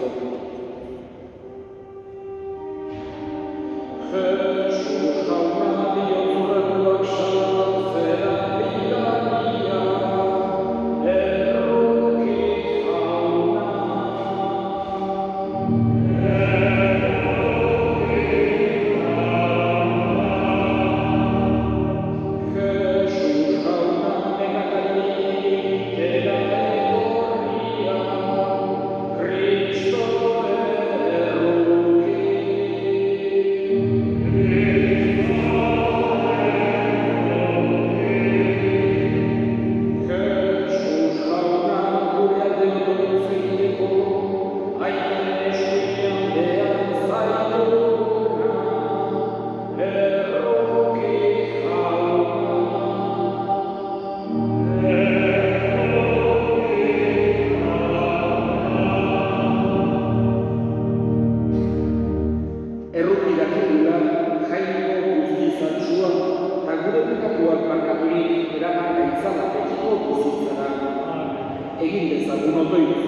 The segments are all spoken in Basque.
izateko. Jesus jauna bihotz saltzera bidania, erroki jauna. Jesus jauna nekataritera etorria, Kristo erroki. Jesus jauna gure alde ondoritz egiteko, aitaren eskuinean behar zaituguna, erroki jauna. Erroki dakigula Jainko guztizatsua eta gure pekatuak barkaturik eraman gaitzala betiko bizitzara. Egin dezagun otoitz.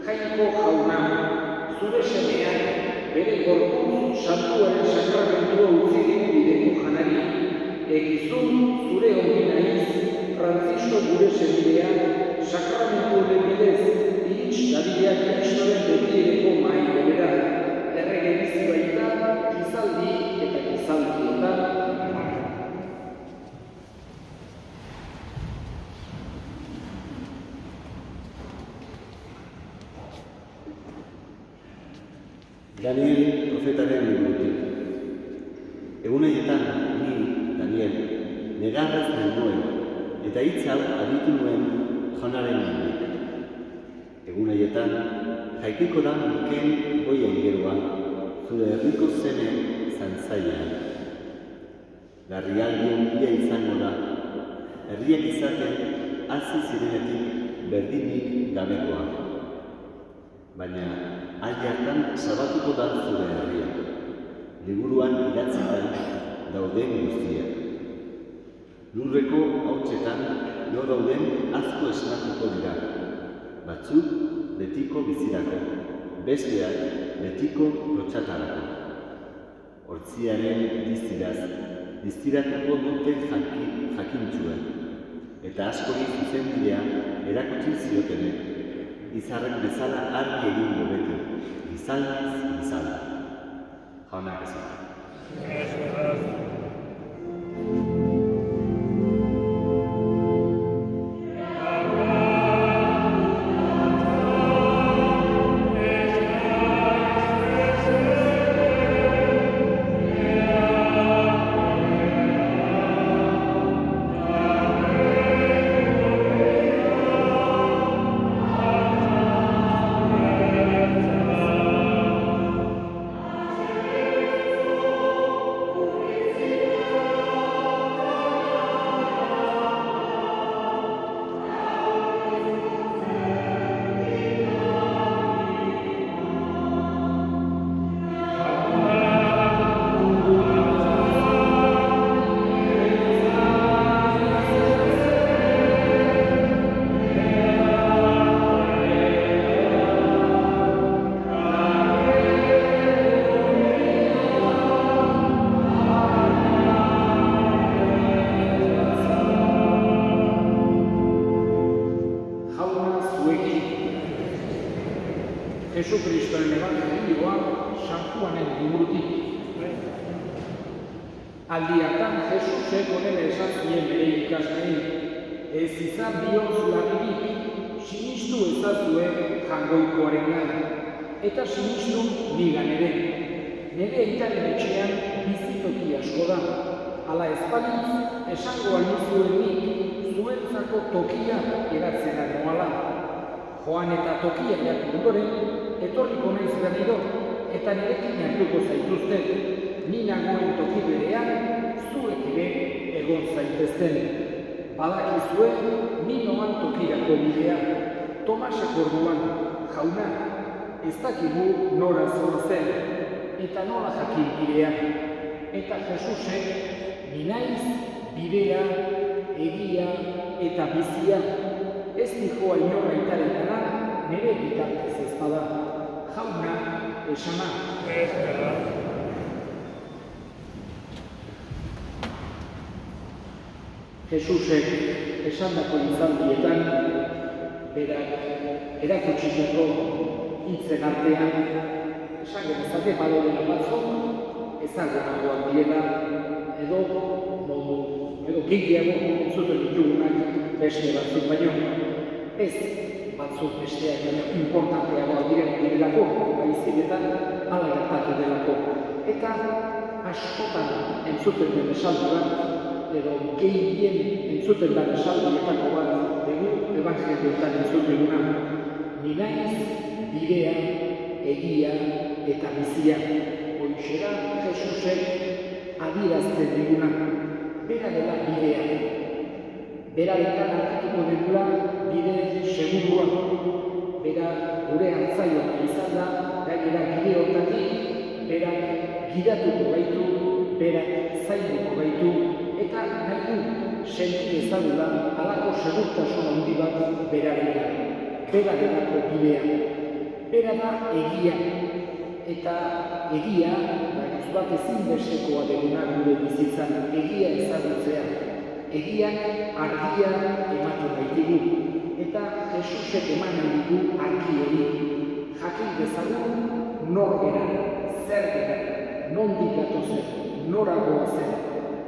Jainko jauna, zure semeak bere gorputz santuaren sakramentua utzi digu bideko janari. Egizun zure ongi naiz, Frantzisko gure semidea, sakramentuaren bidez, irits dadilea Kristoren betiereko mahai berera. Errege bizi baita, gizaldi eta gizaldietan. Daniel profetaren liburutik. Egun haietan ni, Daniel, negarrez nengoen, eta hitz hau aditu nuen jaunaren mendik. Egun haietan, jaikiko da Mikel goi aingerua, zure herriko zene zantzailean. Larrialdi handia izango da, herriak izaten hasi zirenetik berdinik gabekoa. Baina aldi hartan zabatuko da zure herria, liburuan idatzitan dauden guztiak. Lurreko hautsetan lo dauden asko esnatuko dira, batzuk betiko bizirako, besteak betiko lotxatarako. Hortziaren diztiratuko dute jakintzuen, eta askori zuzenbidea erakutsi ziotenek, izarren bezala argi egingo beti, gizaldiz gizaldi. Jaunak esan. Jesukristoren ebangelioa San Juanen liburutik. Aldi hartan Jesusek honela esan zien bere ikasleei, ez izan bihotz larririk, sinistu ezazue jangoikoarengan, eta sinistu nigan ere. Nire aitaren etxean bizitoki asko da, hala ez balitz esango alnizuenik zuentzako tokia eratzera noala. Joan eta tokia eratu ondoren, etorriko naiz berriro, eta nirekin hartuko zaituzten, ni nagoen toki berean, zuek ere egon zaitezten. Badakizue, ni noan tokirako bidea. Tomasek orduan, jauna, ez dakigu nora zor zen, eta nola jakin bidea. Eta Jesusek, ni naiz bidea, egia eta bizia. Ez dijoa inor aitaretara, nire bitartez ez bada. esana. Jesusek esandako hitzaldietan, berak erakutsitako hitzen artean, esan genezake badaude batzuk ezagunagoak direla, edo gehiago entzuten ditugunak beste batzuk baino. Ez batzuk besteak baino importanteagoak direlako, baizik eta hala gertatu delako. Eta askotan entzuten den esaldi bat, edo gehien entzuten den esaldietako bat dugu ebangelioetan entzuten duguna. Ni naiz bidea, egia eta bizia. Horixe da Jesusek adierazten diguna. Bera dela bidea. Berarekin hartuko dugula bide segurua. Bera gure hartzailean izan da, gainera bide horretatik, berak gidatuko gaitu, berak zainduko gaitu, eta nahi du senti ezagula halako segurtasun handi bat berarekin. Bera delako bidea. Bera da egia. Eta egia, bat ezinbestekoa deguna gure bizitzan, egia ezagutzea. Egiak argia ematen baitigu. Eta Jesusek emanen digu argi hori. Jakin dezagun nor gara, zer gara, nondik gatozen, noragoa zen.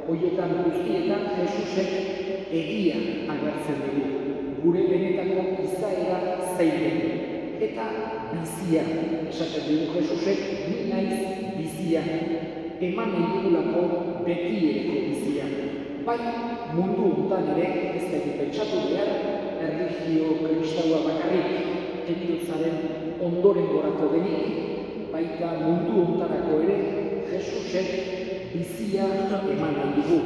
Horietan guztietan Jesusek egia agertzen dugu. Gure benetako izaera zein den. Eta bizia, esaten dugu Jesusek, ni naiz bizia. Emanen digulako betiereko bizia. Bai, mundu hontan ere, ez da pentsatu behar, erlijio kristaua bakarrik heriotzaren ondoren gorako denik, baita mundu hontarako ere, Jesusek bizia emanen digu.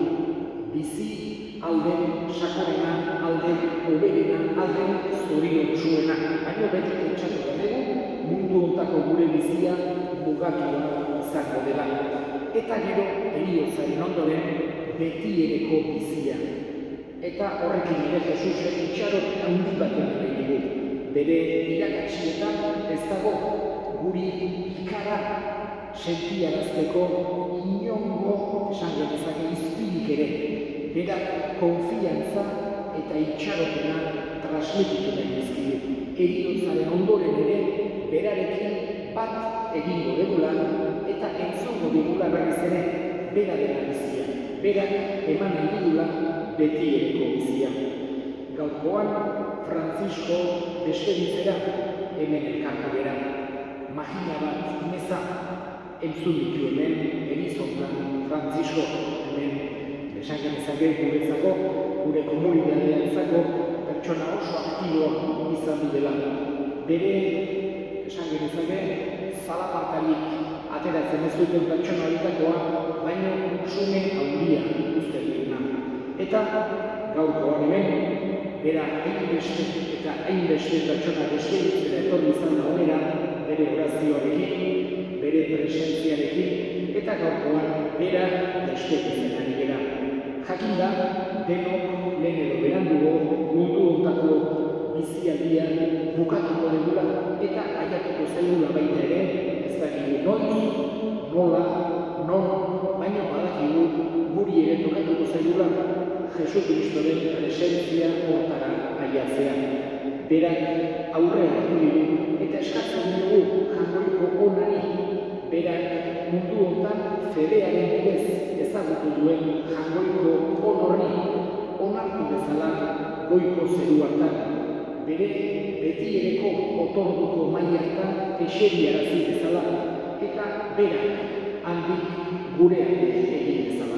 Bizi alden sakorena, alden oberena, alden zoriontsuena. Baina beti pentsatu dugu, mundu hontako gure bizia mugatua izango dela. Eta gero, heriotzaren ondoren, betiereko bizia. Eta horrekin ere Jesusek itxaron handi bat egin dugu. Bere irakatsietan ez dago guri ikara sentiarazteko inongo esan genezake izpirik ere. Berak konfiantza eta itxaropena transmititu nahi dizkigu. Heriotzaren ondoren ere berarekin bat egingo dugula eta entzungo dugula berriz ere bera dela bizia. Berak emanen digula betiereko bizia. Gaurkoan Francisco despeditzera hemen elkartu gera. Magina bat meza entzun ditu hemen Elizontan Francisco hemen esan genezake guretzako, gure komunitatearentzako pertsona oso aktiboa izan dela. Bere esan genezake zalapartarik ateratzen ez duten pertsona horitakoa, baina sume handia ikusten duguna. Eta gaurkoan hemen, bera hainbeste eta hainbeste pertsona despeditzera etorri izan da honera, bere orazioarekin, bere presentziarekin, eta gaurkoan bera despeditzen ari gera. Jakin da, denok lehen edo berandugo mundu hontako bizialdia bukatuko dugula eta aiatuko zaigula baita ere, ez dakigu noiz, nola, non, baina badakigu guri ere tokatuko zaigula Jesu Kristoren presentzia hortara aiatzea. Berak aurrea hartu digu eta eskatzen dugu jatorriko onari. Berak mundu hontan fedearen bidez ezagutu duen jatorriko onorri onartu bezala goiko zeruartan. Bere betiereko otorduko mailartan eseriarazi bezala eta berak handik gurean egin bezala.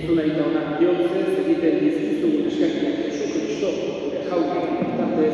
entzuna eta onak bihurtzez egiten dizkizugun eskakiak Jesu Kristo gure jaunaren bitartez.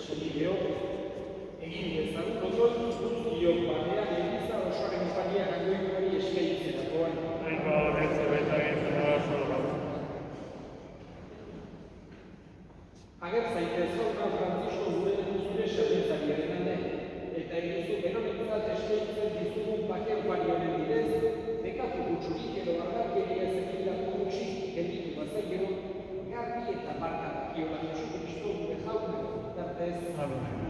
Senideok, egin dezagun kontrol guztiok batean Eliza osoaren oparia Jaungoikoari eskaintzerakoan. Nahiko horretze baita egiten da zorra. Ager zaitez Jauna Frantzisko zure zerbitzariaren alde, eta egizu beronentzat eskaintzen dizugun bake opari honen bidez, bekatu gutxurik edo argakeria zekilatu gutxi gelditu bazaio, garbi eta barka dakiola Jesu Kristo gure Jaunaren bitartez. Amen.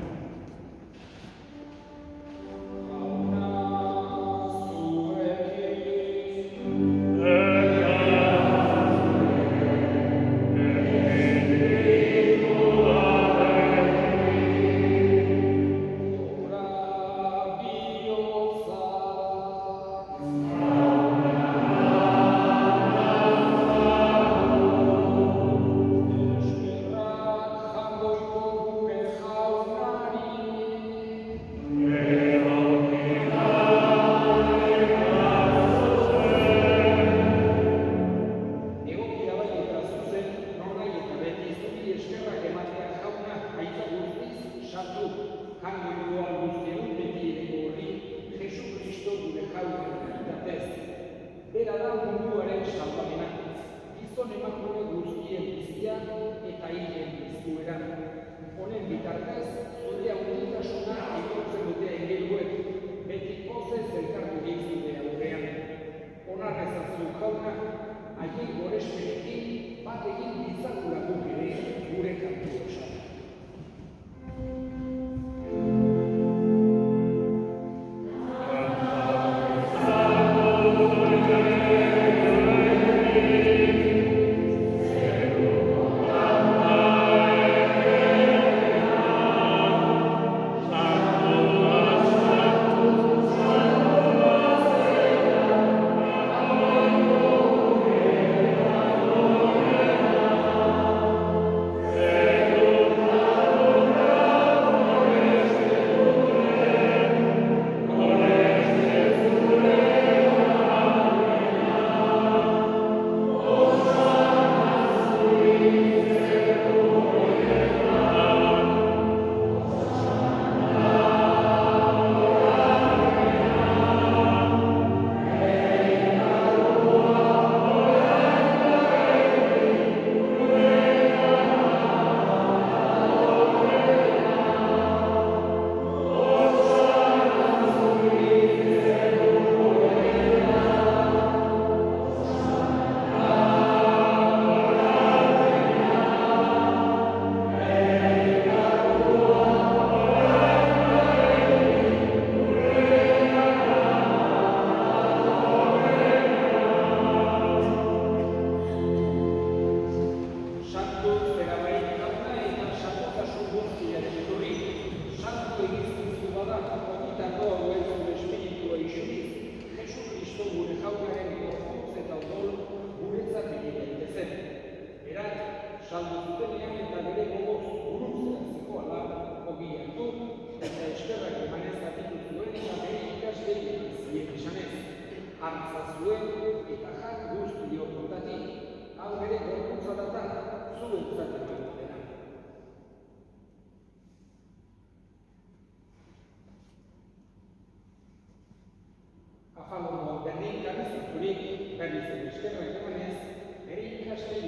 afalongo berdin kanizaturik berriz eskerrak emanez, bere ikaslei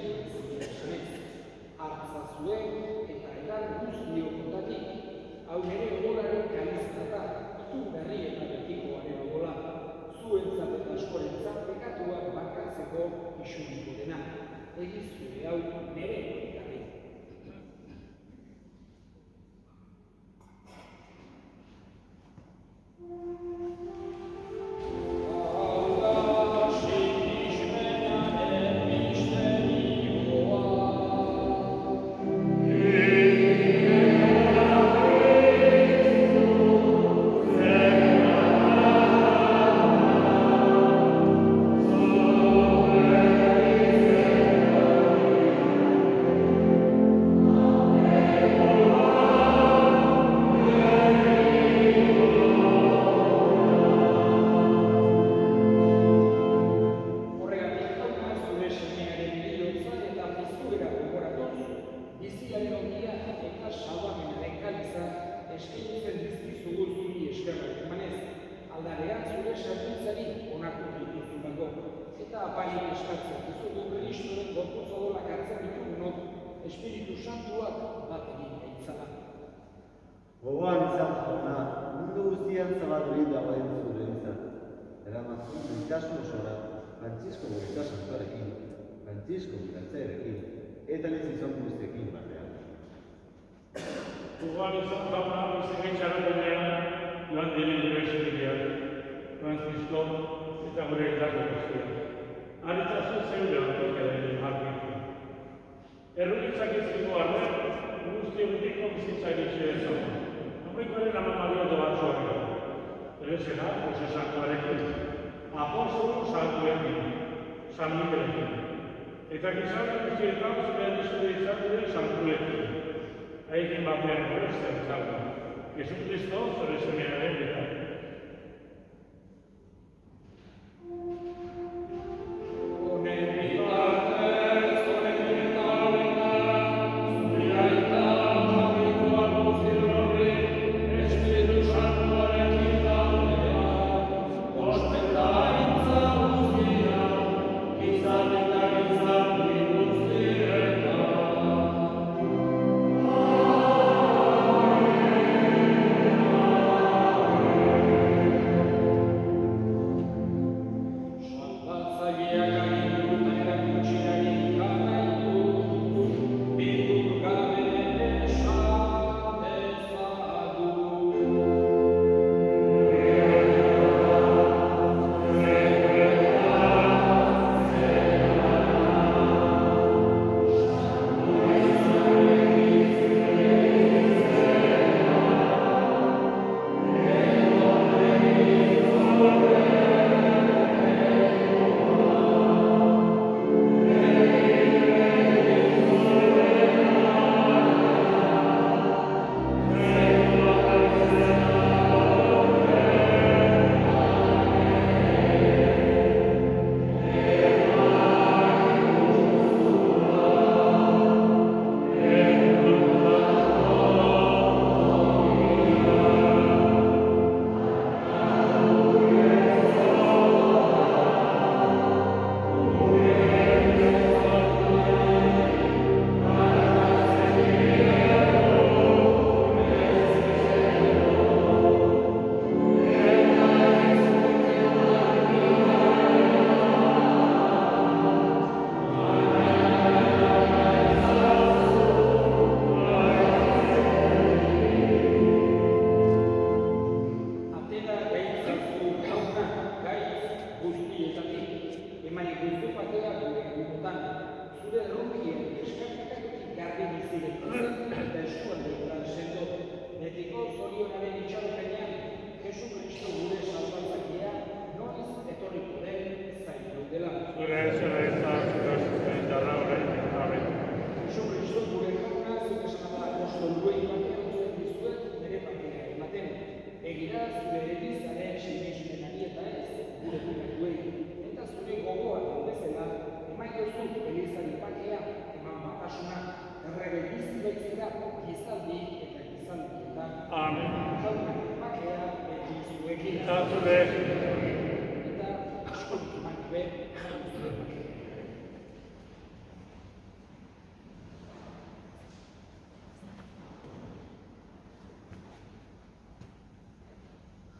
esanez, hartzazue eta edan guztiokotatik, hau nire odolaren kalizkata, tu berri eta betikoaren odola, zuentzat eta askorentzat pekatuak barkatzeko isuniko dena. Egizue hau nire ekarri. Espiritu Santuak bat egin gaitzala. Gogoan izan jauna, mundu guztian zabaldurik dagoen zurentzat. Eramazu gaitasun osora, Frantzisko Goita Santuarekin, Frantzisko Giratzearekin, eta izan guztiekin batean. Gogoan izan jauna, bizitzaren denean, joan diren gure eskubideak, Frantzisko eta gure elkargo guztiak. Aritazu zeure antokiaren argitu. Erruditzak ezkigu arren, guzti egiteko bizitza eritxe ezan. Hombrikoaren amamario doan zorri. Erezena, Jose Santuarekin, apostolo Santuekin, San Miguelekin. Eta gizarte guztietan zuen izure izan dure Santuekin. Haikin batean gorezen zalda. Jesukristo zure semearen eta.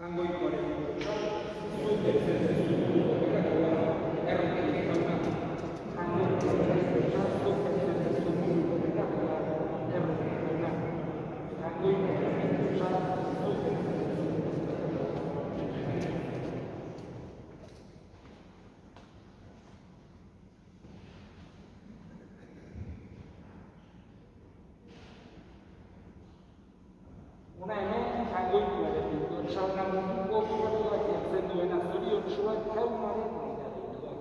Jangoikoaren burtsan, zuen berezen zutu horrekakoa errotik jauna. Jangoikoaren burtsan, zuen berezen zutu horrekakoa errotik jauna. Jangoikoaren burtsan, zuen berezen Hona hemen, jangoikoaren burtsan munduko jokatuak jartzen duena zoriontsuak jaunaren mailatuak.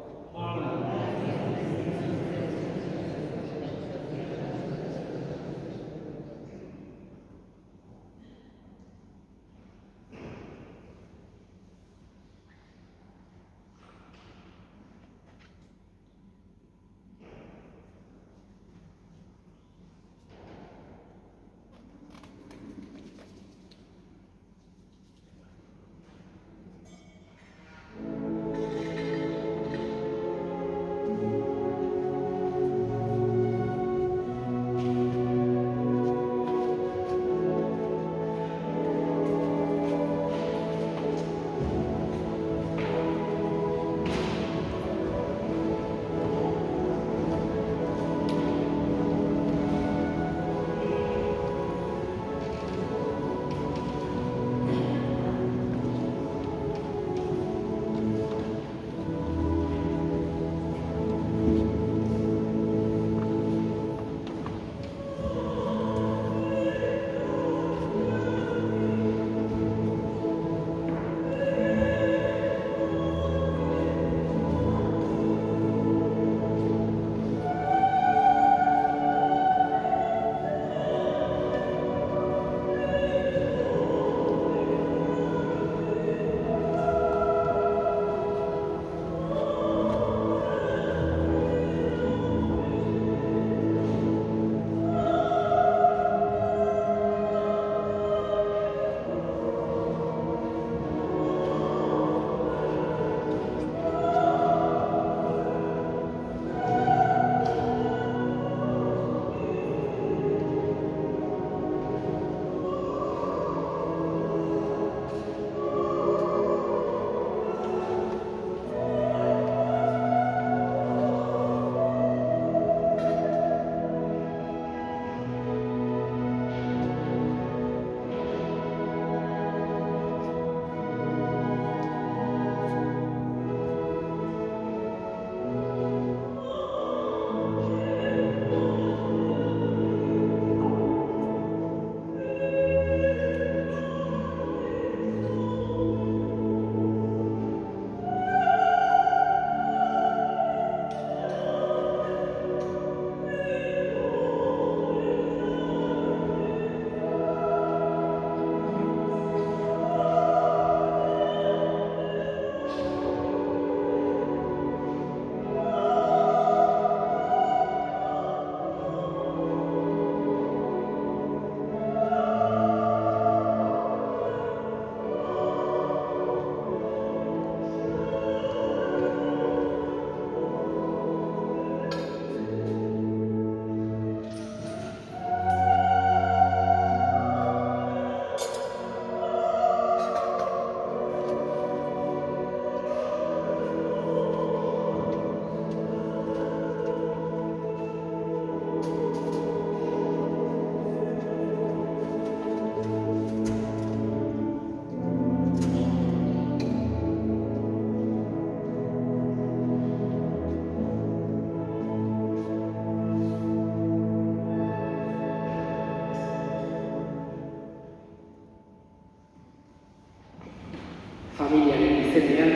Familiaren izenean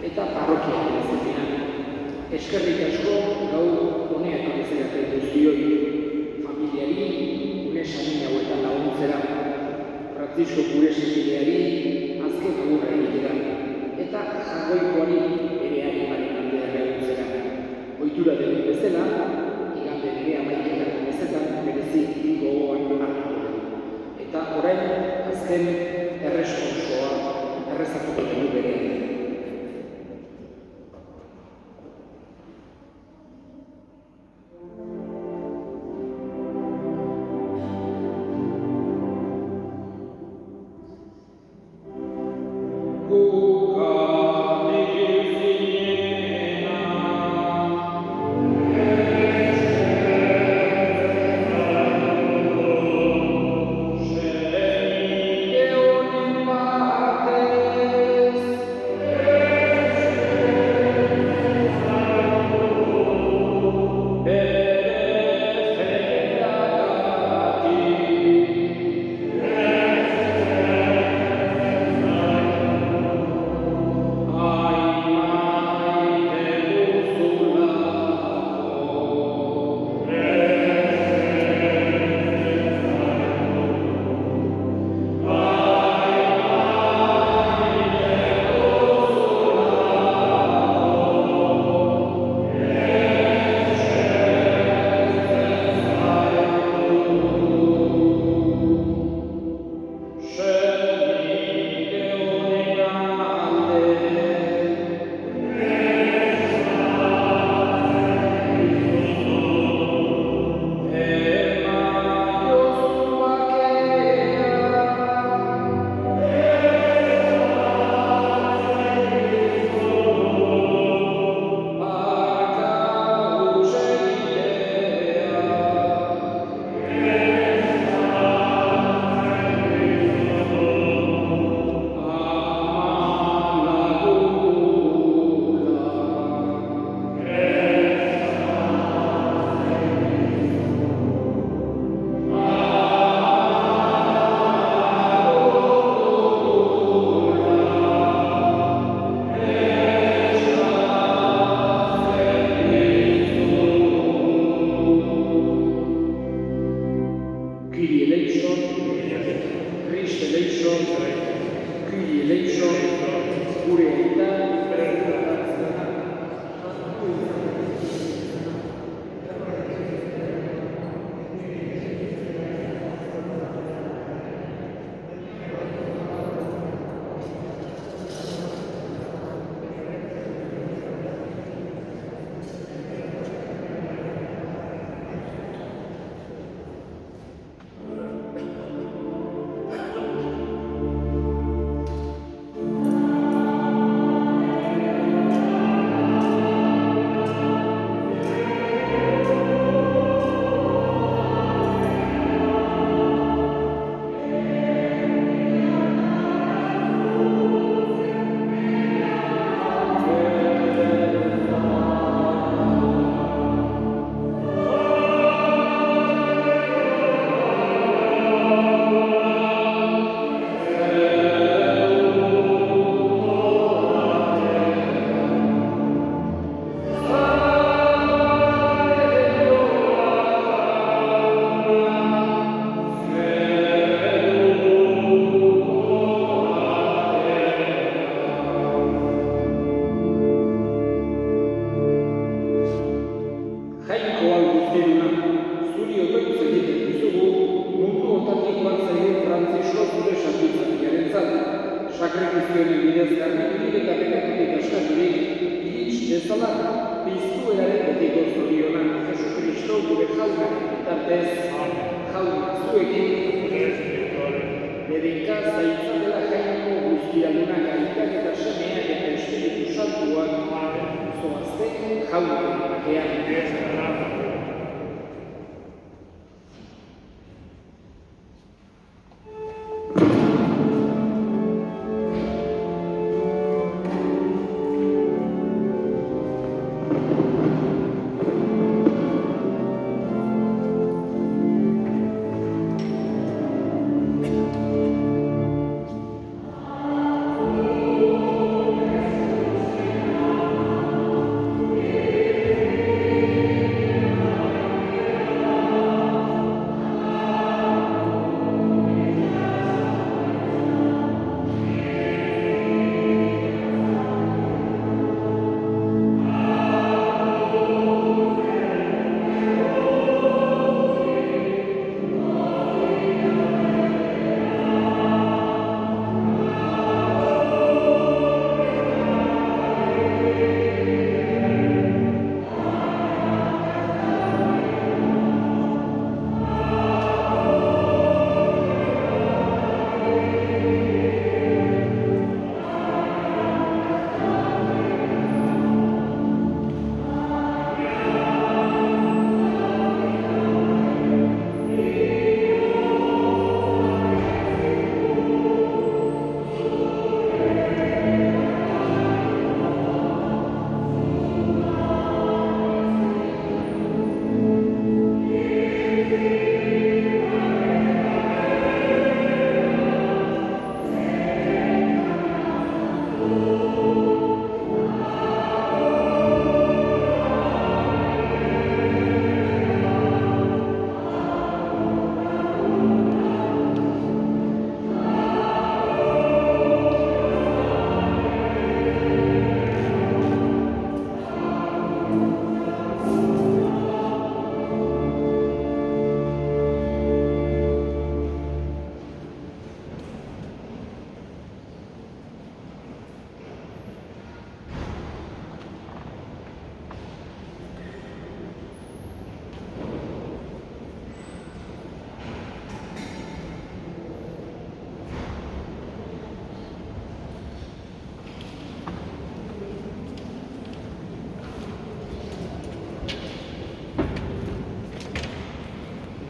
eta parrokiaren izenean. Eskerrik asko gaur honea etorri guztioi, familiari, gure samin hauetan laguntzera, Francisco gure senideari azken agurra egitera, eta Jangoikoari ere animaren aldea laguntzera. Ohitura den bezala, igande nire amaiketako bezetan berezik gogoan hartuko dugu. Eta orain, azken erresponsoa errezatuko dugu berean. eleison, Kyrie eleison, gure aita, sakrifizioen bidez garbiturik eta benetatik askaturik, irits dezala piztueraren betiko zoriona, Jesu Kristo gure jauna bitartez, jauna zuekin, dedika zaitza dela jainko guztiadunak aitak eta semeak eta Espiritu Santuak, zoazte jauna bakean.